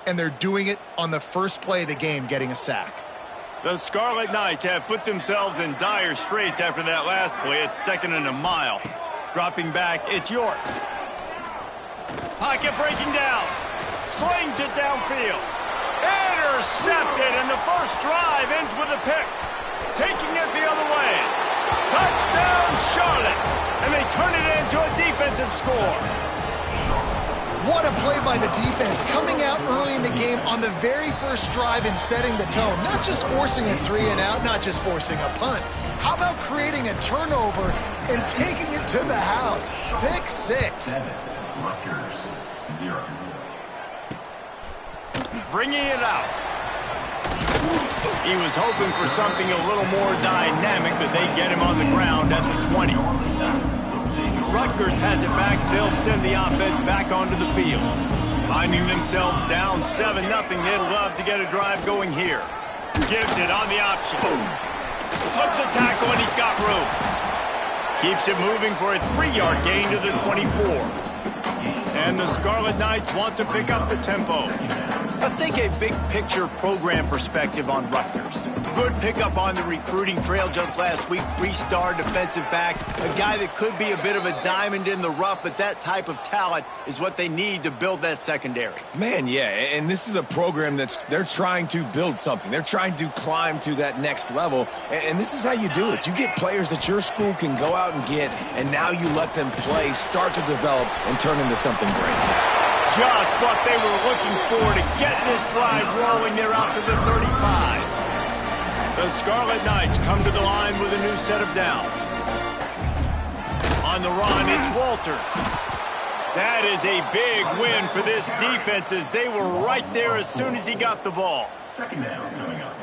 and they're doing it on the first play of the game, getting a sack. The Scarlet Knights have put themselves in dire straits after that last play. It's 2nd and a mile. Dropping back, it's York. Pocket breaking down. Slings it downfield. Intercepted, and the first drive ends with a pick. Taking it the other way. Touchdown, Charlotte. And they turn it into a defensive score. What a play by the defense, coming out early in the game on the very first drive and setting the tone. Not just forcing a 3-and-out, not just forcing a punt. How about creating a turnover and taking it to the house? Pick 6. 7, Rutgers, 0. Bringing it out. He was hoping for something a little more dynamic, but they get him on the ground at the 20. Rutgers has it back. They'll send the offense back onto the field. Finding themselves down 7-0. They'd love to get a drive going here. Gives it on the option. Slips a tackle, and he's got room. Keeps it moving for a 3-yard gain to the 24. And the Scarlet Knights want to pick up the tempo. Let's take a big-picture program perspective on Rutgers. Good pickup on the recruiting trail just last week. 3-star defensive back. A guy that could be a bit of a diamond in the rough, but that type of talent is what they need to build that secondary. Man, yeah, and this is a program they're trying to build something. They're trying to climb to that next level, and this is how you do it. You get players that your school can go out and get, and now you let them play, start to develop, and turn into something great. Just what they were looking for to get this drive rolling. They're out to the 35. The Scarlet Knights come to the line with a new set of downs. On the run, it's Walters. That is a big win for this defense, as they were right there as soon as he got the ball. 2nd down coming up.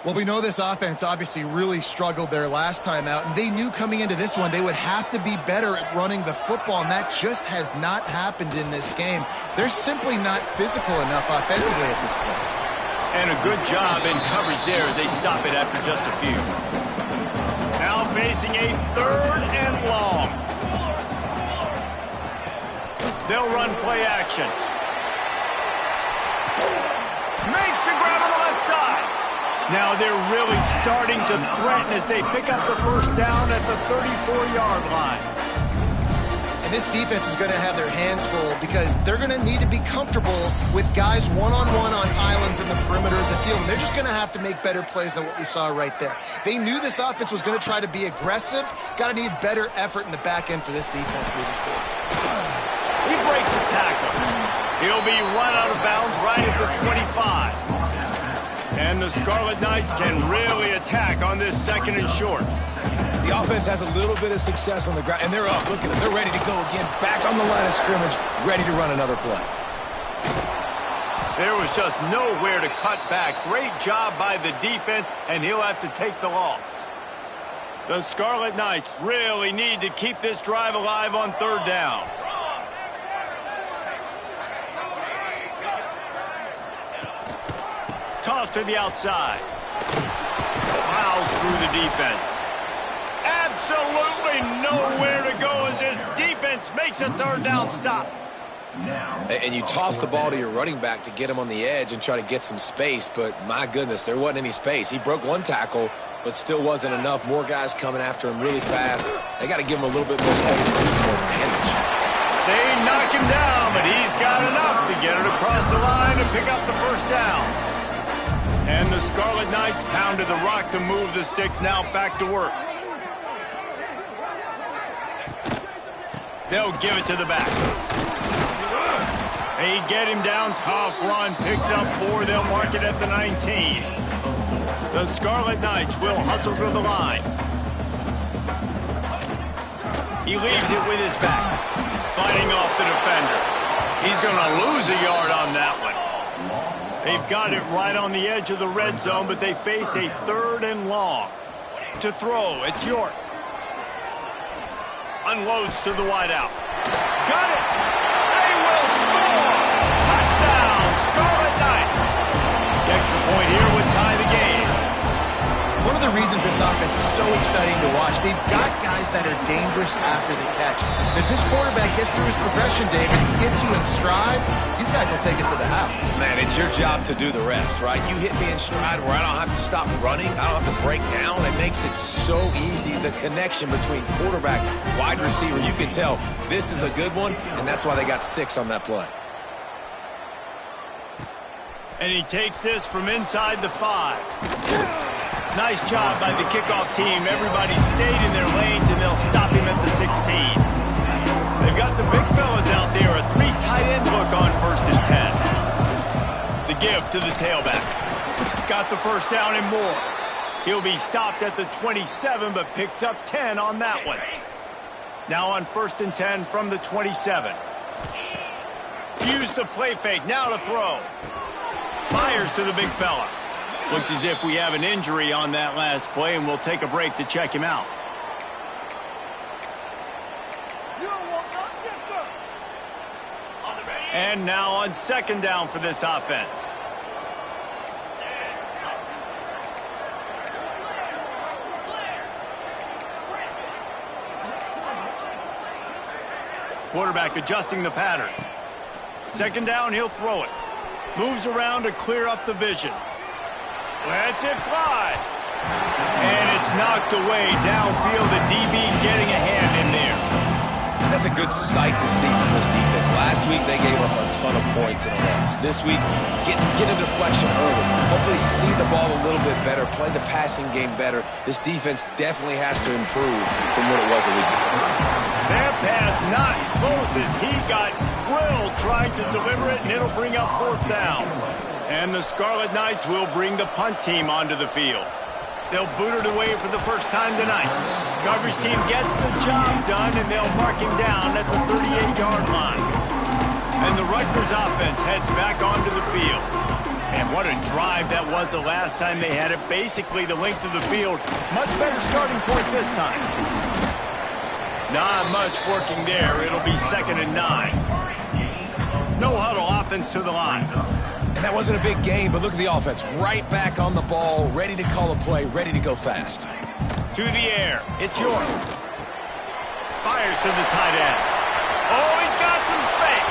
Well, we know this offense obviously really struggled their last time out, and they knew coming into this one they would have to be better at running the football, and that just has not happened in this game. They're simply not physical enough offensively at this point. And a good job in coverage there as they stop it after just a few. Now facing a 3rd and long. They'll run play action. Makes the grab on the left side. Now they're really starting to threaten as they pick up the first down at the 34-yard line. And this defense is going to have their hands full because they're going to need to be comfortable with guys one-on-one on islands in the perimeter of the field. And they're just going to have to make better plays than what we saw right there. They knew this offense was going to try to be aggressive. Got to need better effort in the back end for this defense moving forward. He breaks a tackle. He'll be run out of bounds right at the 25. And the Scarlet Knights can really attack on this 2nd and short. The offense has a little bit of success on the ground, and they're up. Look at them. They're ready to go again, back on the line of scrimmage, ready to run another play. There was just nowhere to cut back. Great job by the defense, and he'll have to take the loss. The Scarlet Knights really need to keep this drive alive on 3rd down. Toss to the outside. Plows through the defense. Absolutely nowhere to go as this defense makes a 3rd down stop. And you toss the ball to your running back to get him on the edge and try to get some space, but my goodness, there wasn't any space. He broke one tackle, but still wasn't enough. More guys coming after him really fast. They got to give him a little bit more space to do some more damage. They knock him down, but he's got enough to get it across the line and pick up the first down. And the Scarlet Knights pounded the rock to move the sticks, now back to work. They'll give it to the back. They get him down, tough run, picks up 4, they'll mark it at the 19. The Scarlet Knights will hustle to the line. He leaves it with his back, fighting off the defender. He's going to lose a yard on that one. They've got it right on the edge of the red zone, but they face a 3rd and long. To throw, it's York. Unloads to the wideout. Got it! They will score! Touchdown, Scarlet Knights! The extra point here would tie the game. One of the reasons this offense defense is so exciting to watch. They've got guys that are dangerous after the catch. And if this quarterback gets through his progression, David, he gets you in stride, these guys will take it to the house. Man, it's your job to do the rest, right? You hit me in stride where I don't have to stop running. I don't have to break down. It makes it so easy. The connection between quarterback, wide receiver, you can tell this is a good one, and that's why they got 6 on that play. And he takes this from inside the 5. Nice job by the kickoff team. Everybody stayed in their lanes, and they'll stop him at the 16. They've got the big fellas out there. A 3 tight end look on 1st and 10. The give to the tailback. Got the first down and more. He'll be stopped at the 27, but picks up 10 on that one. Now on 1st and 10 from the 27. Use the play fake. Now to throw. Fires to the big fella. Looks as if we have an injury on that last play, and we'll take a break to check him out. And now on 2nd down for this offense. Quarterback adjusting the pattern. 2nd down, he'll throw it. Moves around to clear up the vision. Lets it fly. And it's knocked away downfield. The DB getting a hand in there. That's a good sight to see from this defense. Last week, they gave up a ton of points in a loss. This week, get a deflection early. Hopefully see the ball a little bit better, play the passing game better. This defense definitely has to improve from what it was a week ago. That pass not close as he got drilled trying to deliver it, and it'll bring up 4th down. And the Scarlet Knights will bring the punt team onto the field. They'll boot it away for the first time tonight. Coverage team gets the job done, and they'll mark him down at the 38-yard line. And the Rutgers offense heads back onto the field. And what a drive that was the last time they had it. Basically the length of the field. Much better starting point this time. Not much working there. It'll be 2nd and 9. No huddle offense to the line. And that wasn't a big game, but look at the offense. Right back on the ball, ready to call a play, ready to go fast. To the air. It's York. Fires to the tight end. Oh, he's got some space.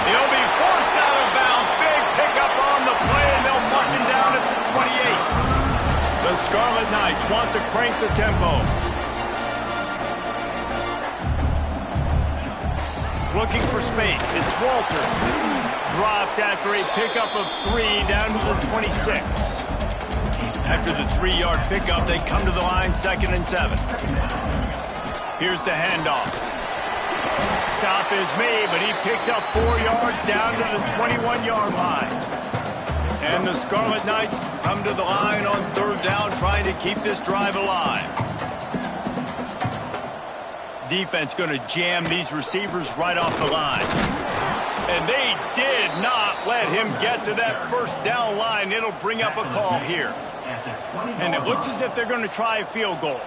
He'll be forced out of bounds. Big pickup on the play, and they'll mark him down at the 28. The Scarlet Knights want to crank the tempo. Looking for space. It's Walters. Dropped after a pickup of 3 down to the 26. After the 3-yard pickup, they come to the line 2nd and 7. Here's the handoff. Stop is made, but he picks up 4 yards down to the 21-yard line. And the Scarlet Knights come to the line on 3rd down, trying to keep this drive alive. Defense going to jam these receivers right off the line. And they did not let him get to that 1st down line. It'll bring up a call here. And it looks as if they're going to try a field goal.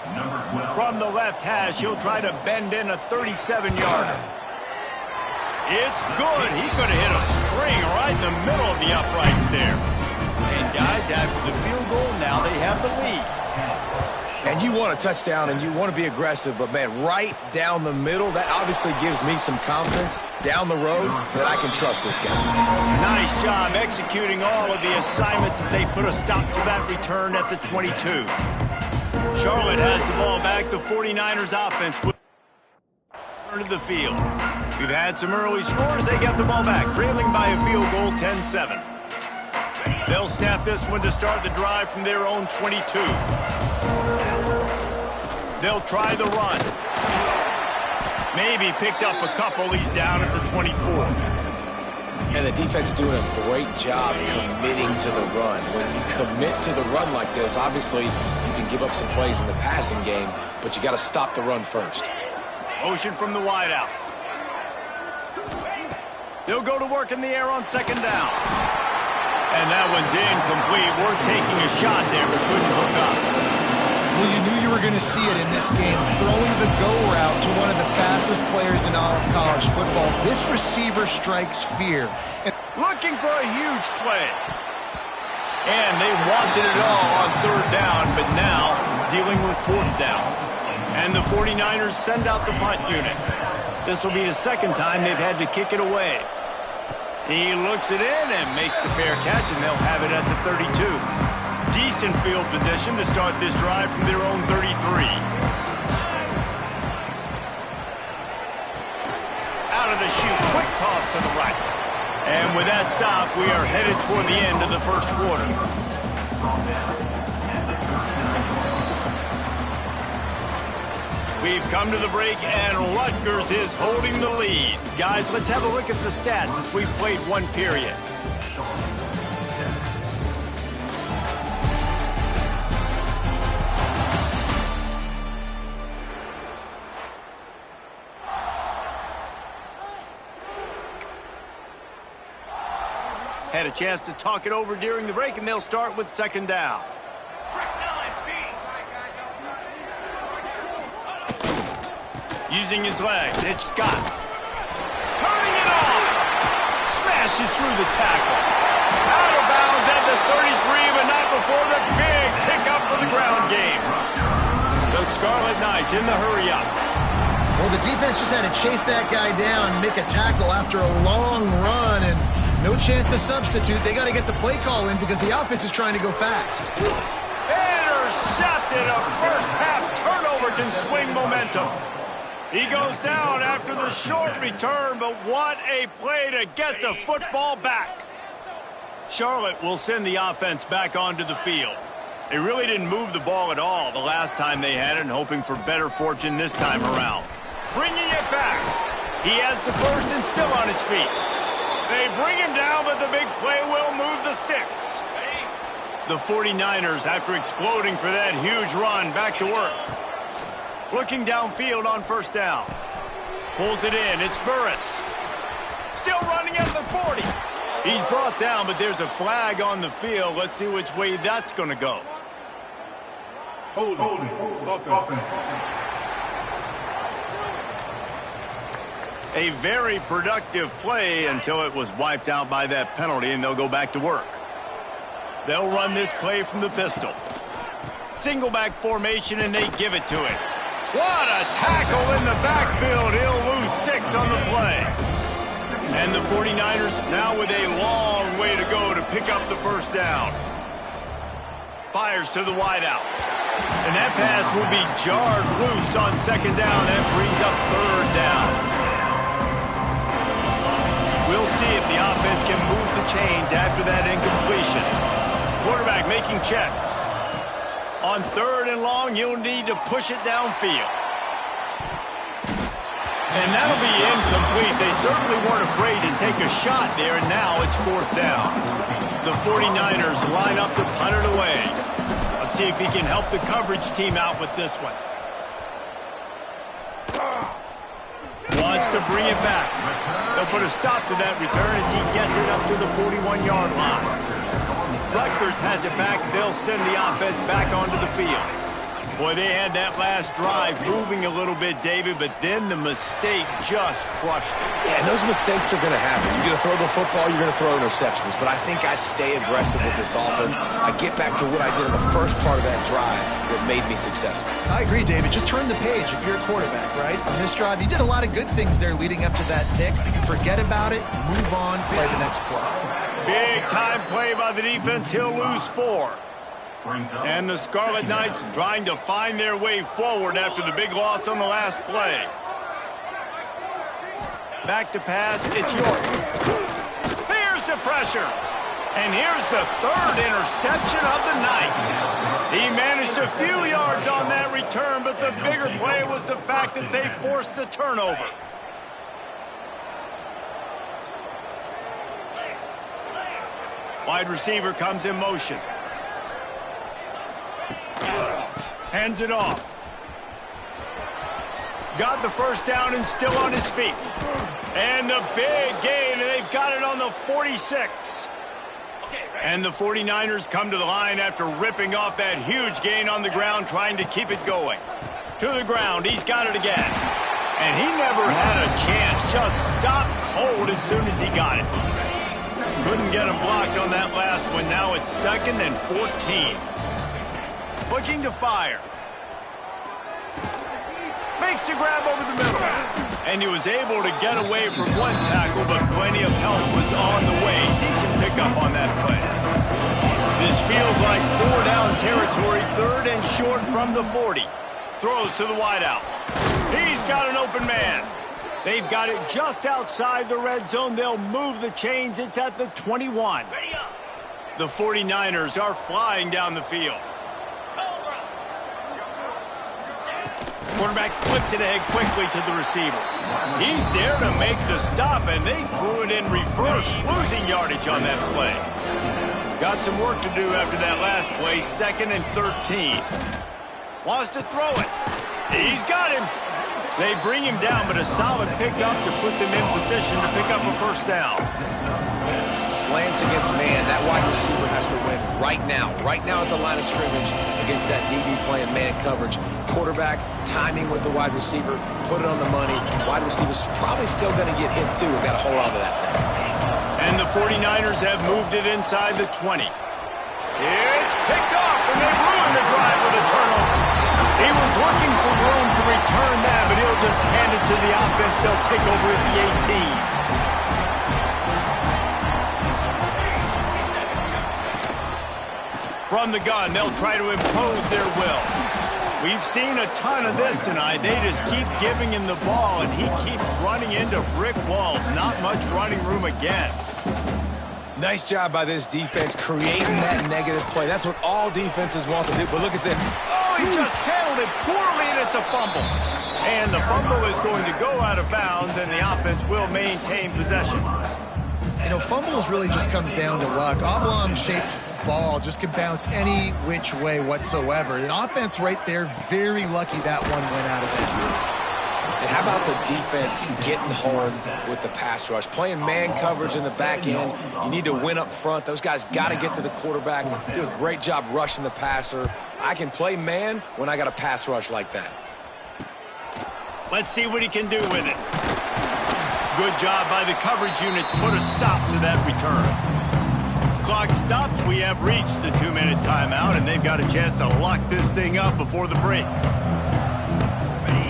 From the left hash, he'll try to bend in a 37-yarder. It's good. He could have hit a string right in the middle of the uprights there. And guys, after the field goal, now they have the lead. And you want a touchdown and you want to be aggressive, but man, right down the middle, that obviously gives me some confidence down the road that I can trust this guy. Nice job executing all of the assignments as they put a stop to that return at the 22. Charlotte has the ball back. The 49ers offense will return to the field. We've had some early scores. They get the ball back, trailing by a field goal, 10-7. They'll snap this one to start the drive from their own 22. They'll try the run. Maybe picked up a couple. He's down at the 24. And the defense doing a great job committing to the run. When you commit to the run like this, obviously you can give up some plays in the passing game, but you got to stop the run first. Motion from the wideout. They'll go to work in the air on 2nd down. And that one's incomplete. We're taking a shot there, but couldn't hook up. Well, you knew you were going to see it in this game, throwing the go route to one of the fastest players in all of college football. This receiver strikes fear. Looking for a huge play. And they wanted it all on 3rd down, but now dealing with fourth down. And the 49ers send out the punt unit. This will be the second time they've had to kick it away. He looks it in and makes the fair catch, and they'll have it at the 32. Decent field position to start this drive from their own 33. Out of the chute, quick toss to the right. And with that stop, we are headed toward the end of the first quarter. We've come to the break, and Rutgers is holding the lead. Guys, let's have a look at the stats as we've played one period. Had a chance to talk it over during the break, and they'll start with second down. Using his legs, it's Scott. Turning it on. Smashes through the tackle. Out of bounds at the 33, but not before the big pickup for the ground game. The Scarlet Knights in the hurry-up. Well, the defense just had to chase that guy down, make a tackle after a long run, and no chance to substitute. They got to get the play call in because the offense is trying to go fast. Intercepted. A first-half turnover can swing momentum. He goes down after the short return, but what a play to get the football back. Charlotte will send the offense back onto the field. They really didn't move the ball at all the last time they had it, and hoping for better fortune this time around. Bringing it back. He has the first and still on his feet. They bring him down, but the big play will move the sticks. The 49ers, after exploding for that huge run, back to work. Looking downfield on first down. Pulls it in. It's Burris. Still running at the 40. He's brought down, but there's a flag on the field. Let's see which way that's going to go. Hold it. A very productive play until it was wiped out by that penalty, and they'll go back to work. They'll run this play from the pistol. Single back formation, and they give it to it. What a tackle in the backfield. He'll lose 6 on the play. And the 49ers now with a long way to go to pick up the first down. Fires to the wideout. And that pass will be jarred loose on second down. That brings up third down. We'll see if the offense can move the chains after that incompletion. Quarterback making checks. On third and long, you'll need to push it downfield. And that'll be incomplete. They certainly weren't afraid to take a shot there, and now it's fourth down. The 49ers line up to punt it away. Let's see if he can help the coverage team out with this one. Wants to bring it back. They'll put a stop to that return as he gets it up to the 41-yard line. Rutgers has it back. They'll send the offense back onto the field. Boy, they had that last drive moving a little bit, David, but then the mistake just crushed them. Yeah, and those mistakes are going to happen. You're going to throw the football, you're going to throw interceptions. But I think I stay aggressive with this offense. I get back to what I did in the first part of that drive that made me successful. I agree, David. Just turn the page if you're a quarterback, right? On this drive, you did a lot of good things there leading up to that pick. Forget about it, move on, play the next play. Big-time play by the defense. He'll lose 4. And the Scarlet Knights trying to find their way forward after the big loss on the last play. Back to pass. It's York. Here's the pressure. And here's the third interception of the night. He managed a few yards on that return, but the bigger play was the fact that they forced the turnover. Wide receiver comes in motion. Hands it off. Got the first down and still on his feet. And the big gain, and they've got it on the 46. And the 49ers come to the line after ripping off that huge gain on the ground, trying to keep it going. To the ground, he's got it again. And he never had a chance, just stopped cold as soon as he got it. Couldn't get him blocked on that last one. Now it's 2nd and 14. Looking to fire. Makes the grab over the middle. And he was able to get away from one tackle, but plenty of help was on the way. Decent pickup on that play. This feels like 4-down territory, 3rd and short from the 40. Throws to the wideout. He's got an open man. They've got it just outside the red zone. They'll move the chains. It's at the 21. The 49ers are flying down the field. Quarterback flips it ahead quickly to the receiver. He's there to make the stop, and they threw it in reverse, losing yardage on that play. Got some work to do after that last play, 2nd and 13. Wants to throw it. He's got him. They bring him down, but a solid pickup to put them in position to pick up a 1st down. Slants against man. That wide receiver has to win right now at the line of scrimmage against that DB playing man coverage. Quarterback, timing with the wide receiver, put it on the money. Wide receiver's probably still going to get hit too. We've got to hold on to that thing. And the 49ers have moved it inside the 20. It's picked off, and they ruined the drive with a turnover. He was looking for room to return that, but he'll just hand it to the offense. They'll take over at the 18. From the gun, they'll try to impose their will. We've seen a ton of this tonight. They just keep giving him the ball, and he keeps running into brick walls. Not much running room again. Nice job by this defense creating that negative play. That's what all defenses want to do, but look at this. Oh, he just handled it poorly, and it's a fumble. And the fumble is going to go out of bounds, and the offense will maintain possession. You know, fumbles really just comes down to luck. Oblong-shaped ball just can bounce any which way whatsoever. The offense right there, very lucky that one went out of bounds. And how about the defense getting home with the pass rush? Playing man coverage in the back end. You need to win up front. Those guys got to get to the quarterback. Do a great job rushing the passer. I can play man when I got a pass rush like that. Let's see what he can do with it. Good job by the coverage unit to put a stop to that return. Clock stops. We have reached the 2-minute timeout, and they've got a chance to lock this thing up before the break.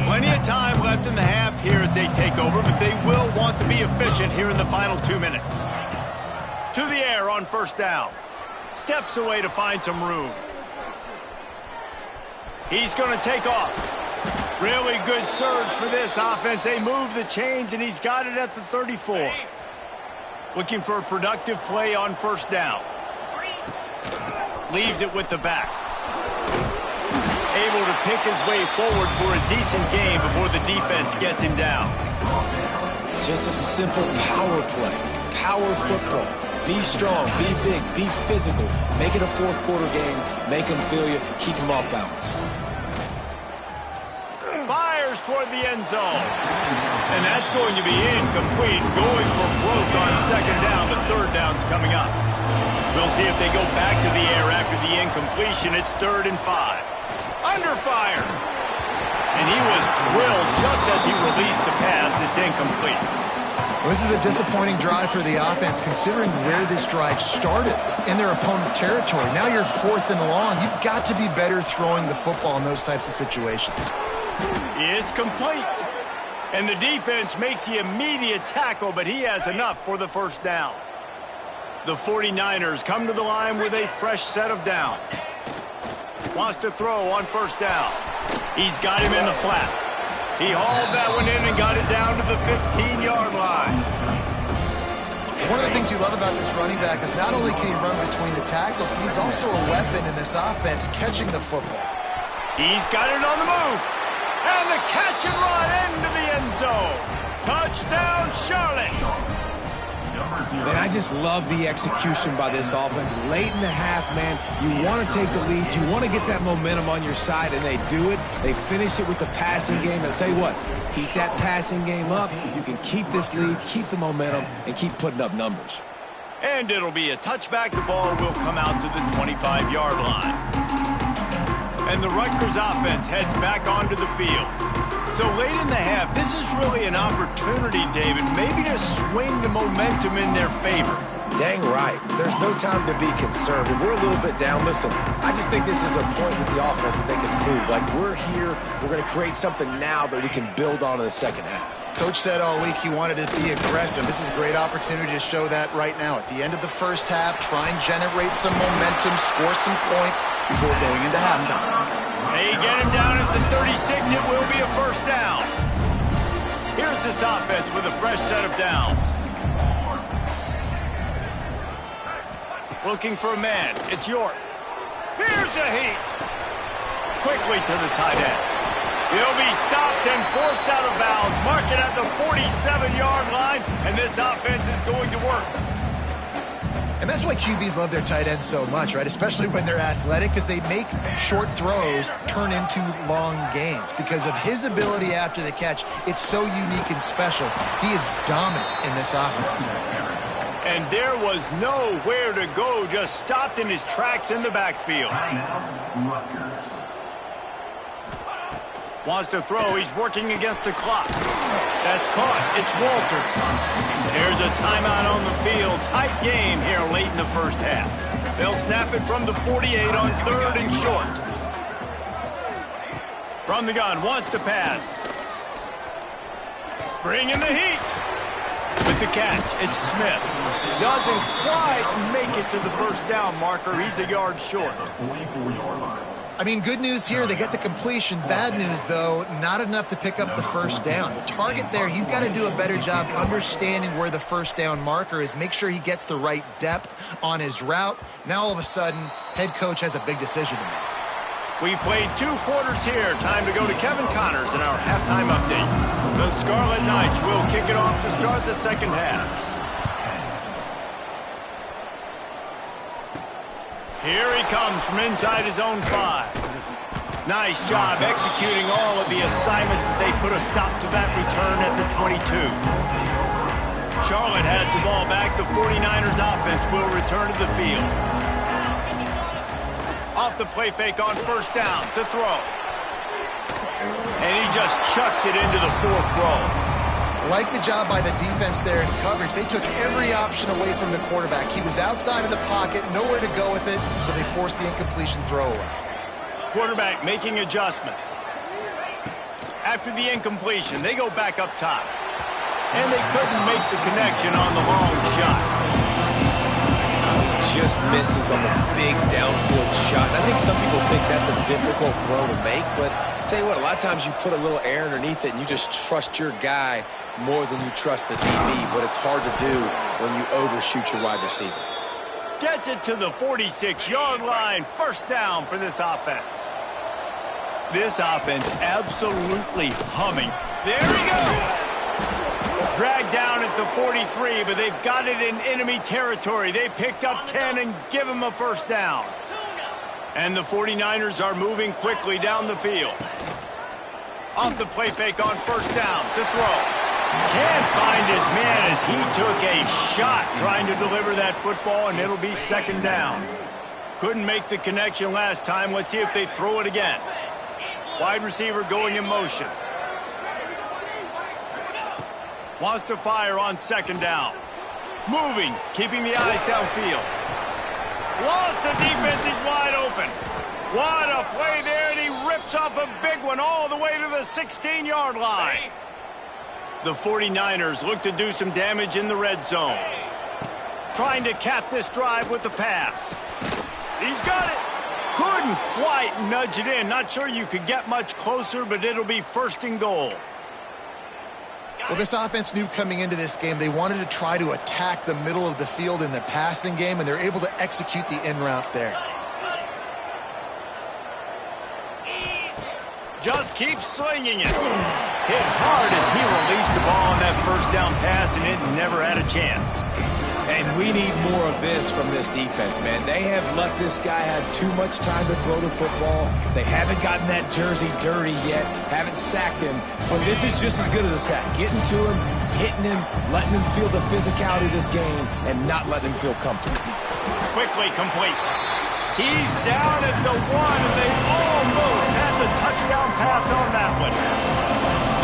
Plenty of time left in the half here as they take over, but they will want to be efficient here in the final 2 minutes. To the air on 1st down. Steps away to find some room. He's going to take off. Really good surge for this offense. They move the chains, and he's got it at the 34. Looking for a productive play on 1st down. Leaves it with the back. Able to pick his way forward for a decent game before the defense gets him down. Just a simple power play. Power football. Be strong, be big, be physical. Make it a 4th quarter game. Make them feel you. Keep them off balance. Fires toward the end zone. And that's going to be incomplete. Going for broke on 2nd down, but 3rd down's coming up. We'll see if they go back to the air after the incompletion. It's 3rd and 5. Under fire. And he was drilled just as he released the pass. It's incomplete. Well, this is a disappointing drive for the offense, considering where this drive started in their opponent territory. Now you're 4th and long. You've got to be better throwing the football in those types of situations. It's complete. And the defense makes the immediate tackle, but he has enough for the 1st down. The 49ers come to the line with a fresh set of downs. Wants to throw on 1st down. He's got him in the flat. He hauled that one in and got it down to the 15-yard line. One of the things you love about this running back is not only can he run between the tackles, but he's also a weapon in this offense catching the football. He's got it on the move. And the catch and run into the end zone. Touchdown, Charlotte. Man, I just love the execution by this offense. Late in the half, man, you want to take the lead. You want to get that momentum on your side, and they do it. They finish it with the passing game. And I'll tell you what, keep that passing game up. You can keep this lead, keep the momentum, and keep putting up numbers. And it'll be a touchback. The ball will come out to the 25-yard line. And the Rutgers offense heads back onto the field. So late in the half, this is really an opportunity, David, maybe to swing the momentum in their favor. Dang right. There's no time to be concerned. If we're a little bit down, listen, I just think this is a point with the offense that they can prove. Like, we're here, we're going to create something now that we can build on in the second half. Coach said all week he wanted to be aggressive. This is a great opportunity to show that right now. At the end of the first half, try and generate some momentum, score some points before going into halftime. They get him down at the 36. It will be a first down. Here's this offense with a fresh set of downs. Looking for a man. It's York. Here's a heat. Quickly to the tight end. He'll be stopped and forced out of bounds. Mark it at the 47-yard line, and this offense is going to work. And that's why QBs love their tight ends so much, right? Especially when they're athletic, because they make short throws turn into long gains. Because of his ability after the catch, it's so unique and special. He is dominant in this offense. And there was nowhere to go, just stopped in his tracks in the backfield. Rutgers. Wants to throw. He's working against the clock. That's caught. It's Walters. There's a timeout on the field. Tight game here late in the first half. They'll snap it from the 48 on 3rd and short. From the gun. Wants to pass. Bring in the heat. With the catch, it's Smith. Doesn't quite make it to the first down marker. He's a yard short. 24-yard line. I mean, good news here, they get the completion. Bad news, though, not enough to pick up the first down. The target there, he's got to do a better job understanding where the first down marker is, make sure he gets the right depth on his route. Now, all of a sudden, head coach has a big decision to make. We've played 2 quarters here. Time to go to Kevin Connors in our halftime update. The Scarlet Knights will kick it off to start the second half. Here he comes from inside his own 5. Nice job executing all of the assignments as they put a stop to that return at the 22. Charlotte has the ball back. The 49ers offense will return to the field. Off the play fake on first down to throw. And he just chucks it into the 4th row. Like the job by the defense there in coverage. They took every option away from the quarterback. He was outside of the pocket, nowhere to go with it, so they forced the incompletion throwaway. Quarterback making adjustments. After the incompletion, they go back up top. And they couldn't make the connection on the long shot. He just misses on the big downfield shot. And I think some people think that's a difficult throw to make, but I'll tell you what, a lot of times you put a little air underneath it and you just trust your guy more than you trust the DB, but it's hard to do when you overshoot your wide receiver. Gets it to the 46-yard line. First down for this offense. This offense absolutely humming. There he goes. Dragged down at the 43, but they've got it in enemy territory. They picked up 10 and give him a first down. And the 49ers are moving quickly down the field. Off the play fake on first down to throw. Can't find his man as he took a shot trying to deliver that football, and it'll be second down. Couldn't make the connection last time. Let's see if they throw it again. Wide receiver going in motion. Wants to fire on second down. Moving, keeping the eyes downfield. Lost the defense, he's wide open. What a play there, and he rips off a big one all the way to the 16-yard line. The 49ers look to do some damage in the red zone. Trying to cap this drive with the pass. He's got it. Couldn't quite nudge it in. Not sure you could get much closer, but it'll be first and goal. Well, this offense knew coming into this game they wanted to try to attack the middle of the field in the passing game, and they're able to execute the in route there. Just keep slinging it. Hit hard as he released the ball on that first down pass, and it never had a chance. And we need more of this from this defense, man. They have let this guy have too much time to throw the football. They haven't gotten that jersey dirty yet, haven't sacked him. But this is just as good as a sack. Getting to him, hitting him, letting him feel the physicality of this game, and not letting him feel comfortable. Quickly complete. He's down at the 1, and they almost had the touchdown pass on that one.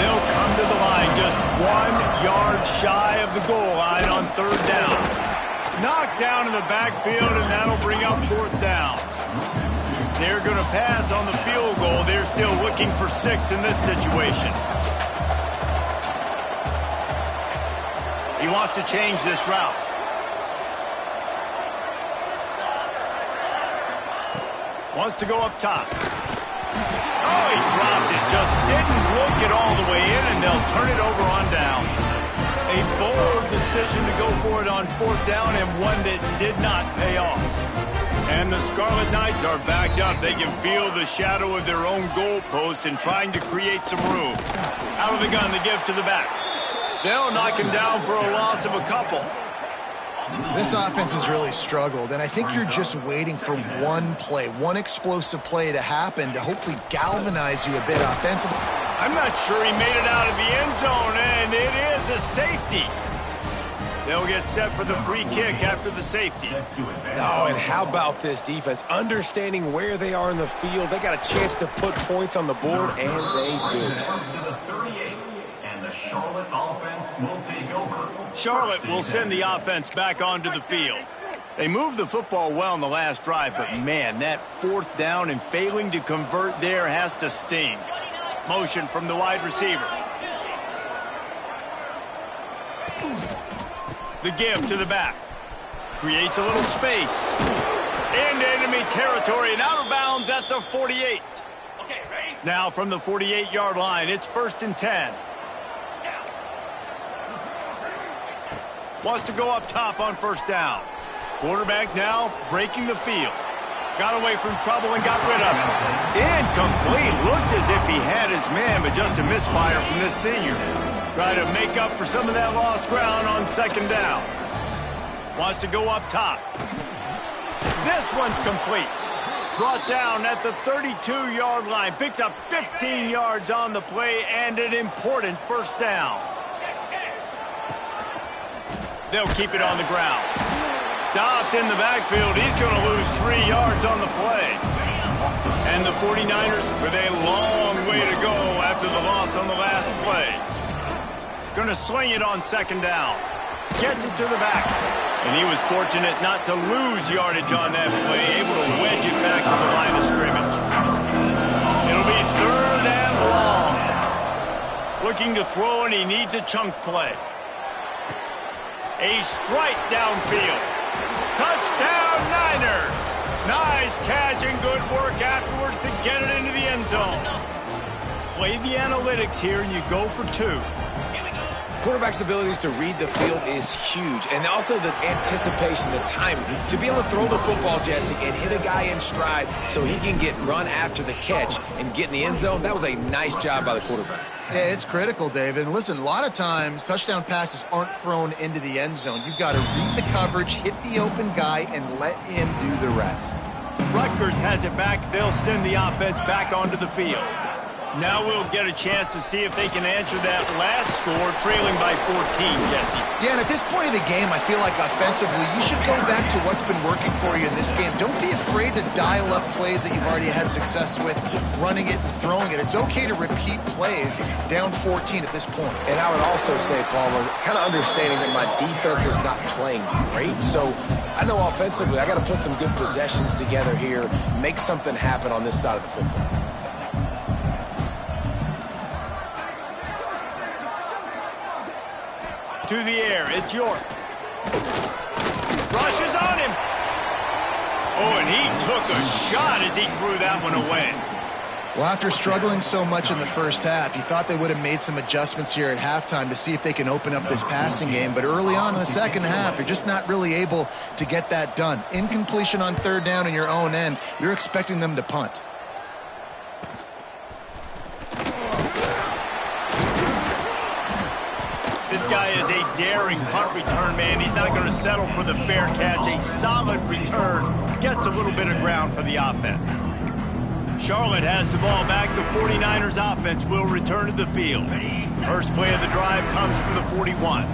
They'll come to the line just 1 yard shy of the goal line on third down. Knocked down in the backfield, and that'll bring up 4th down. They're going to pass on the field goal. They're still looking for 6 in this situation. He wants to change this route. Wants to go up top. Oh, he dropped it. Just didn't look it all the way in, and they'll turn it over on downs. A bold decision to go for it on 4th down, and one that did not pay off. And the Scarlet Knights are backed up. They can feel the shadow of their own goalpost and trying to create some room. Out of the gun to give to the back. They'll knock him down for a loss of a couple. This offense has really struggled, and I think you're just waiting for one play, one explosive play to happen to hopefully galvanize you a bit offensively. I'm not sure he made it out of the end zone, and it is a safety. They'll get set for the free kick after the safety. Oh, and how about this defense? Understanding where they are in the field. They got a chance to put points on the board, and they did. And the Charlotte offense will take over. Charlotte will send the offense back onto the field. They moved the football well in the last drive, but man, that 4th down and failing to convert there has to sting. Motion from the wide receiver. The give to the back. Creates a little space. Into enemy territory and out of bounds at the 48. Now from the 48-yard line, it's 1st and 10. Wants to go up top on 1st down. Quarterback now breaking the field. Got away from trouble and got rid of it. Incomplete. Looked as if he had his man, but just a misfire from this senior. Try to make up for some of that lost ground on 2nd down. Wants to go up top. This one's complete. Brought down at the 32-yard line. Picks up 15 yards on the play and an important 1st down. They'll keep it on the ground. Stopped in the backfield. He's going to lose 3 yards on the play. And the 49ers with a long way to go after the loss on the last play. Going to swing it on 2nd down. Gets it to the back. And he was fortunate not to lose yardage on that play. Able to wedge it back to the line of scrimmage. It'll be 3rd and long. Looking to throw, and he needs a chunk play. A strike downfield. Touchdown, Niners! Nice catch and good work afterwards to get it into the end zone. Play the analytics here, and you go for 2. Quarterback's abilities to read the field is huge, and also the anticipation, the timing. To be able to throw the football, Jesse, and hit a guy in stride so he can get run after the catch and get in the end zone, that was a nice job by the quarterback. Yeah, it's critical, David. And listen, a lot of times touchdown passes aren't thrown into the end zone. You've got to read the coverage, hit the open guy, and let him do the rest. Rutgers has it back. They'll send the offense back onto the field. Now we'll get a chance to see if they can answer that last score, trailing by 14, Jesse. Yeah, and at this point of the game, I feel like offensively, you should go back to what's been working for you in this game. Don't be afraid to dial up plays that you've already had success with, running it and throwing it. It's okay to repeat plays down 14 at this point. And I would also say, Palmer, kind of understanding that my defense is not playing great, so I know offensively I got to put some good possessions together here, make something happen on this side of the football. To the air, it's York. Rushes on him. Oh, and he took a shot as he threw that one away. Well, after struggling so much in the first half, you thought they would have made some adjustments here at halftime to see if they can open up this passing game. But early on in the second half, you're just not really able to get that done. Incompletion on 3rd down in your own end, you're expecting them to punt. This guy is a daring punt return man. He's not going to settle for the fair catch. A solid return. Gets a little bit of ground for the offense. Charlotte has the ball back. The 49ers offense will return to the field. First play of the drive comes from the 41.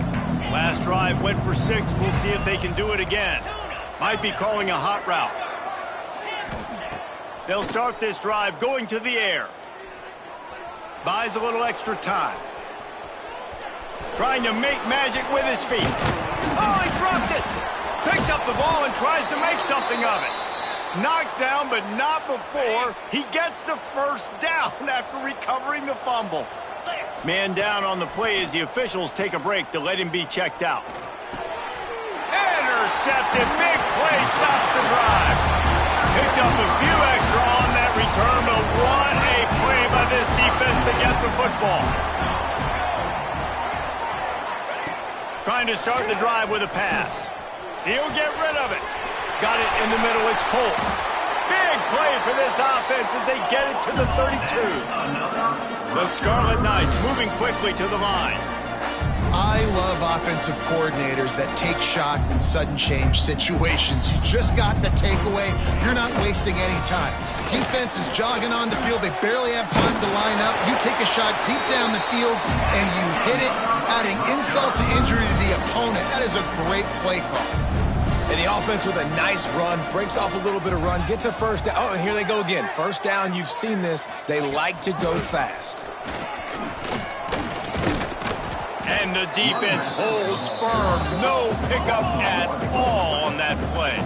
Last drive went for 6. We'll see if they can do it again. Might be calling a hot route. They'll start this drive going to the air. Buys a little extra time. Trying to make magic with his feet. Oh, he dropped it. Picks up the ball and tries to make something of it. Knocked down, but not before he gets the first down after recovering the fumble. Man down on the play as the officials take a break to let him be checked out. Intercepted. Big play stops the drive. Picked up a few extra on that return, but what a play by this defense to get the football. Trying to start the drive with a pass. He'll get rid of it. Got it in the middle. It's Polk. Big play for this offense as they get it to the 32. The Scarlet Knights moving quickly to the line. I love offensive coordinators that take shots in sudden change situations. You just got the takeaway. You're not wasting any time. Defense is jogging on the field. They barely have time to line up. You take a shot deep down the field, and you hit it, adding insult to injury to the opponent. That is a great play call. And the offense with a nice run, breaks off a little bit of run, gets a first down. Oh, and here they go again. First down, you've seen this. They like to go fast. And the defense holds firm. No pickup at all on that play.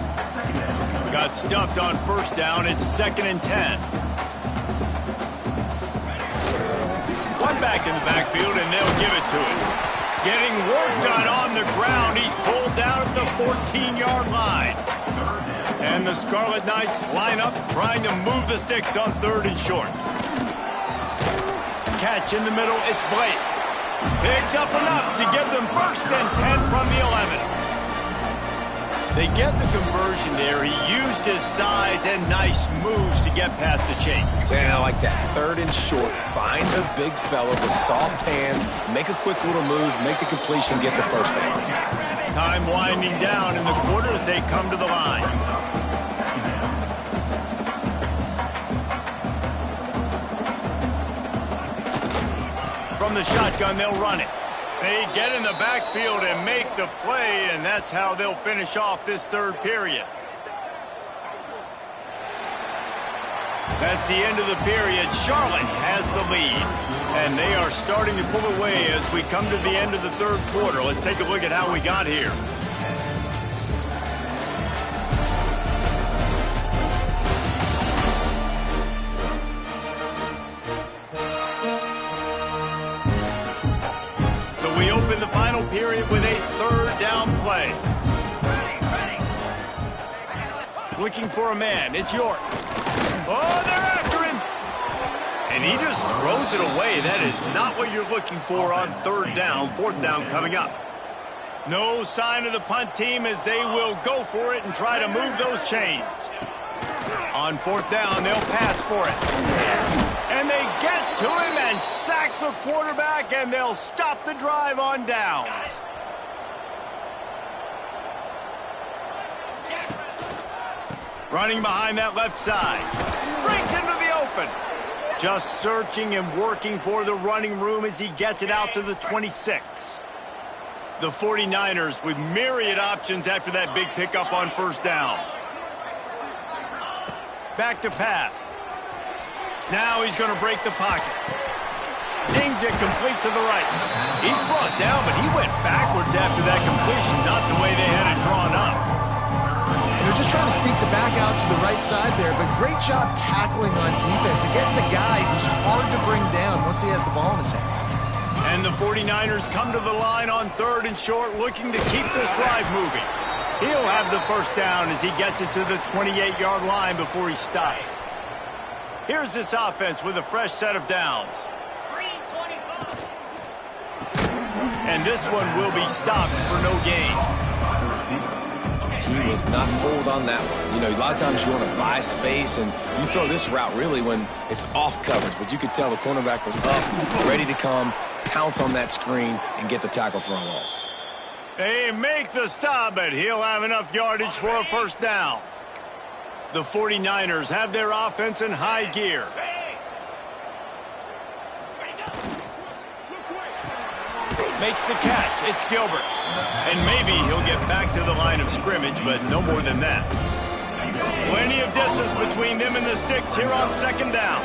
Got stuffed on first down. It's 2nd and 10. One back in the backfield, and they'll give it to him. Getting work done on the ground. He's pulled down at the 14-yard line. And the Scarlet Knights line up, trying to move the sticks on 3rd and short. Catch in the middle. It's Blake. Picks up enough to give them 1st and 10 from the 11. They get the conversion there. He used his size and nice moves to get past the chain. And I like that 3rd and short. Find the big fella with soft hands, make a quick little move, make the completion, get the first down. Time winding down in the quarter as they come to the line. From the shotgun, they'll run it. They get in the backfield and make the play, and that's how they'll finish off this 3rd period. That's the end of the period. Charlotte has the lead, and they are starting to pull away as we come to the end of the 3rd quarter. Let's take a look at how we got here. Open the final period with a 3rd down play. Looking for a man. It's York. Oh, they're after him. And he just throws it away. That is not what you're looking for on 3rd down. 4th down coming up. No sign of the punt team as they will go for it and try to move those chains. On 4th down, they'll pass for it. And they get to him and sack the quarterback, and they'll stop the drive on downs. Running behind that left side. Breaks into the open. Just searching and working for the running room as he gets it out to the 26. The 49ers with myriad options after that big pickup on 1st down. Back to pass. Now he's going to break the pocket. Zings it complete to the right. He's brought down, but he went backwards after that completion, not the way they had it drawn up. They're just trying to sneak the back out to the right side there, but great job tackling on defense against the guy who's hard to bring down once he has the ball in his hand. And the 49ers come to the line on 3rd and short, looking to keep this drive moving. He'll have the first down as he gets it to the 28-yard line before he stops. Here's this offense with a fresh set of downs. And this one will be stopped for no gain. He was not fooled on that one. You know, a lot of times you want to buy space, and you throw this route really when it's off coverage. But you could tell the cornerback was up, ready to come, pounce on that screen, and get the tackle for a loss. They make the stop, but he'll have enough yardage for a first down. The 49ers have their offense in high gear. Makes the catch. It's Gilbert. And maybe he'll get back to the line of scrimmage, but no more than that. Plenty of distance between them and the sticks here on 2nd down.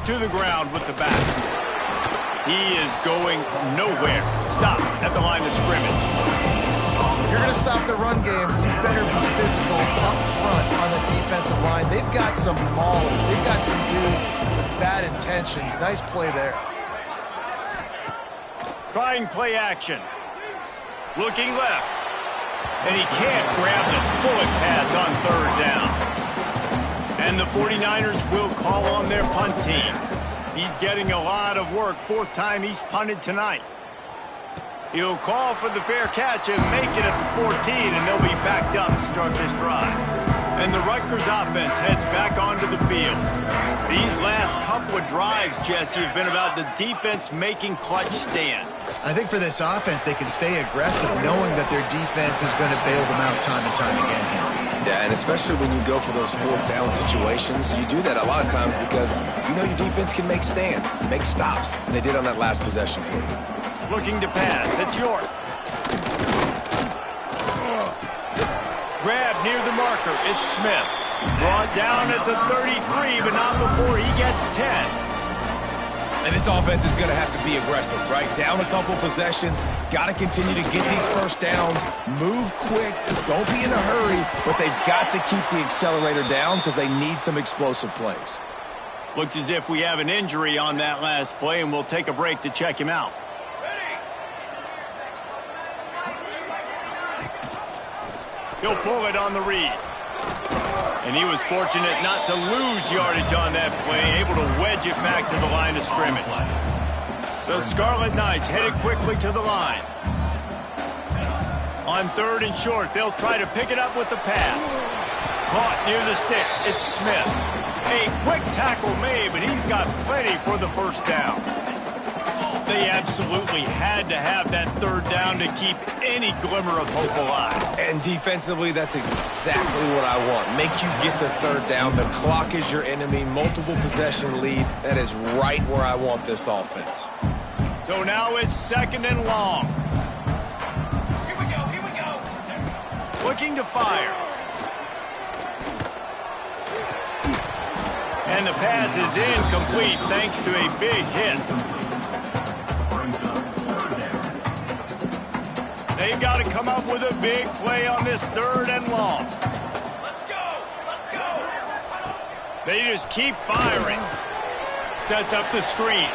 To the ground with the back. He is going nowhere. Stop at the line of scrimmage. you're going to stop the run game, you better be physical up front on the defensive line. They've got some maulers. They've got some dudes with bad intentions. Nice play there. Trying play action. Looking left. And he can't grab the bullet pass on third down. And the 49ers will call on their punt team. He's getting a lot of work. Fourth time he's punted tonight. He'll call for the fair catch and make it at the 14, and they'll be backed up to start this drive. And the Rutgers offense heads back onto the field. These last couple of drives, Jesse, have been about the defense making clutch stand. I think for this offense, they can stay aggressive knowing that their defense is going to bail them out time and time again here. Yeah, and especially when you go for those fourth down situations, you do that a lot of times because you know your defense can make stands, make stops. And they did on that last possession for you. Looking to pass. It's York. Grab near the marker. It's Smith. Brought down at the 33, but not before he gets 10. And this offense is going to have to be aggressive, right? Down a couple possessions. Got to continue to get these first downs. Move quick. Don't be in a hurry. But they've got to keep the accelerator down because they need some explosive plays. Looks as if we have an injury on that last play, and we'll take a break to check him out. He'll pull it on the read. And he was fortunate not to lose yardage on that play, able to wedge it back to the line of scrimmage. The Scarlet Knights headed quickly to the line. On third and short, they'll try to pick it up with the pass. Caught near the sticks. It's Smith. A quick tackle made, but he's got plenty for the first down. They absolutely had to have that third down to keep any glimmer of hope alive. And defensively, that's exactly what I want. Make you get the third down. The clock is your enemy. Multiple possession lead. That is right where I want this offense. So now it's second and long. Here we go. Looking to fire. And the pass is incomplete thanks to a big hit. They've got to come up with a big play on this third and long. Let's go. They just keep firing. Sets up the screen.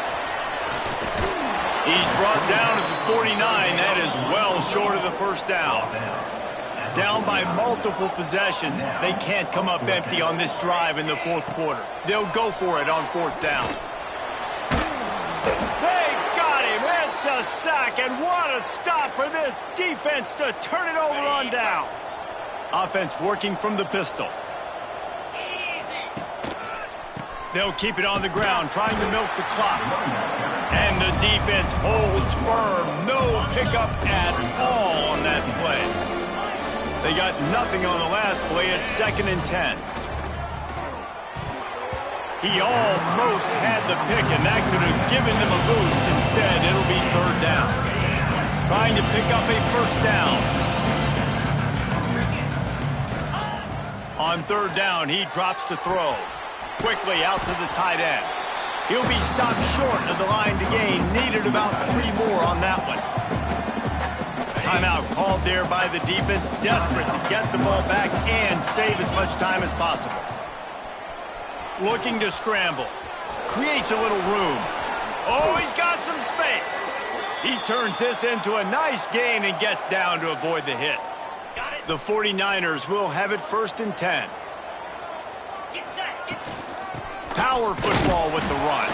He's brought down to the 49. That is well short of the first down. Down by multiple possessions. They can't come up empty on this drive in the fourth quarter. They'll go for it on fourth down. It's a sack, and what a stop for this defense to turn it over on downs. Offense working from the pistol. They'll keep it on the ground, trying to milk the clock. And the defense holds firm. No pickup at all on that play. They got nothing on the last play. It's 2nd and 10. He almost had the pick, and that could have given them a boost. Instead, it'll be third down. Trying to pick up a first down. On third down, he drops to throw. Quickly out to the tight end. He'll be stopped short of the line to gain. Needed about 3 more on that one. Timeout called there by the defense. Desperate to get the ball back and save as much time as possible. Looking to scramble. Creates a little room. Oh, he's got some space. He turns this into a nice gain and gets down to avoid the hit. The 49ers will have it 1st and 10. Power football with the run.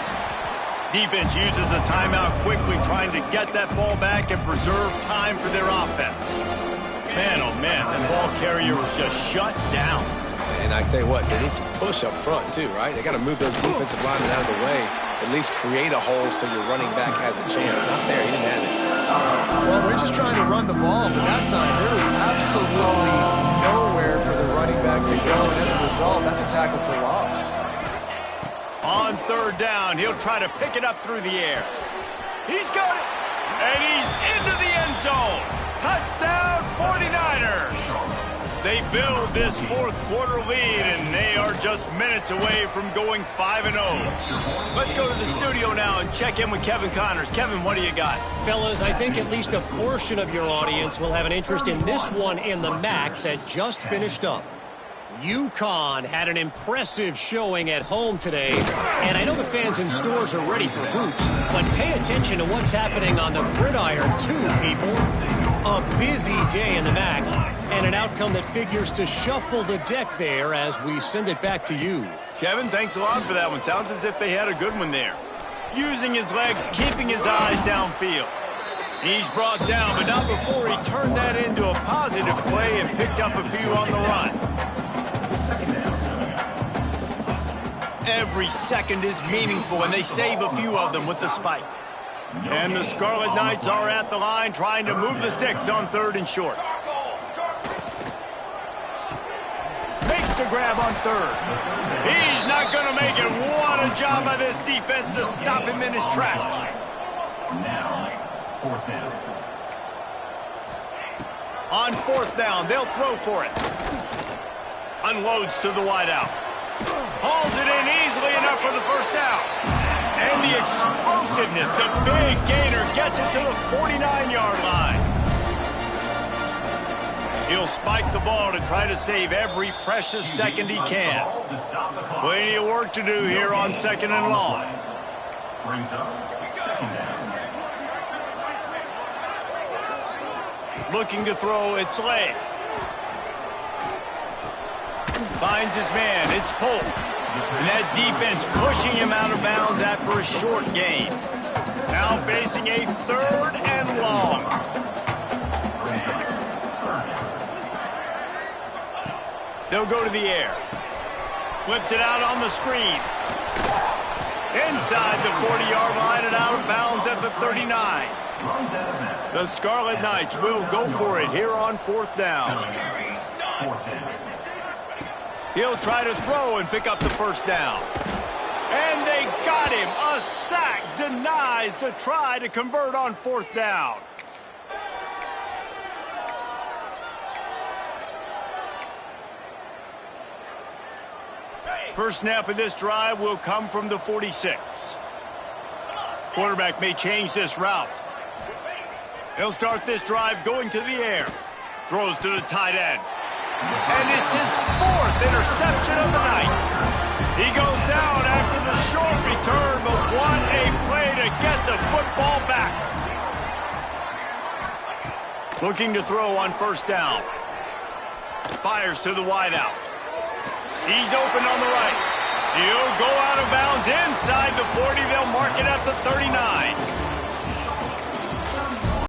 Defense uses a timeout quickly, trying to get that ball back and preserve time for their offense. Man, oh man, the ball carrier was just shut down. And I tell you what, they need some push up front too, right? They got to move those defensive linemen out of the way, at least create a hole so your running back has a chance. Not there, he didn't have it. Well, they're just trying to run the ball, but that time there was absolutely nowhere for the running back to go, and as a result, that's a tackle for loss. On third down, he'll try to pick it up through the air. He's got it, and he's into the end zone. Touchdown, 49ers. They build this fourth quarter lead, and they are just minutes away from going 5-0. Let's go to the studio now and check in with Kevin Connors. Kevin, what do you got? Fellas, I think at least a portion of your audience will have an interest in this one in the MAC that just finished up. UConn had an impressive showing at home today, and I know the fans in stores are ready for hoops, but pay attention to what's happening on the gridiron too, people. A busy day in the MAC, and an outcome that figures to shuffle the deck there as we send it back to you. Kevin, thanks a lot for that one. Sounds as if they had a good one there. Using his legs, keeping his eyes downfield. He's brought down, but not before he turned that into a positive play and picked up a few on the run. Every second is meaningful, and they save a few of them with the spike. And the Scarlet Knights are at the line trying to move the sticks on 3rd and short. Makes the grab on 3rd. He's not going to make it. What a job by this defense to stop him in his tracks. Now, 4th down. On 4th down, they'll throw for it. Unloads to the wideout. Hauls it in easily enough for the first down. And the explosiveness, the big gainer gets it to the 49-yard line. He'll spike the ball to try to save every precious second he can. Plenty of work to do here on 2nd and long. Brings up 2nd down. Looking to throw, it's Lay. Finds his man, it's Polk. And that defense pushing him out of bounds after a short gain. Now facing a 3rd and long. They'll go to the air. Flips it out on the screen. Inside the 40-yard line and out of bounds at the 39. The Scarlet Knights will go for it here on 4th down. He'll try to throw and pick up the first down. And they got him. A sack denies the try to convert on 4th down. First snap of this drive will come from the 46. Quarterback may change this route. He'll start this drive going to the air. Throws to the tight end. And it's his 4th interception of the night. He goes down after the short return, but what a play to get the football back. Looking to throw on 1st down. Fires to the wideout. He's open on the right. He'll go out of bounds inside the 40. They'll mark it at the 39.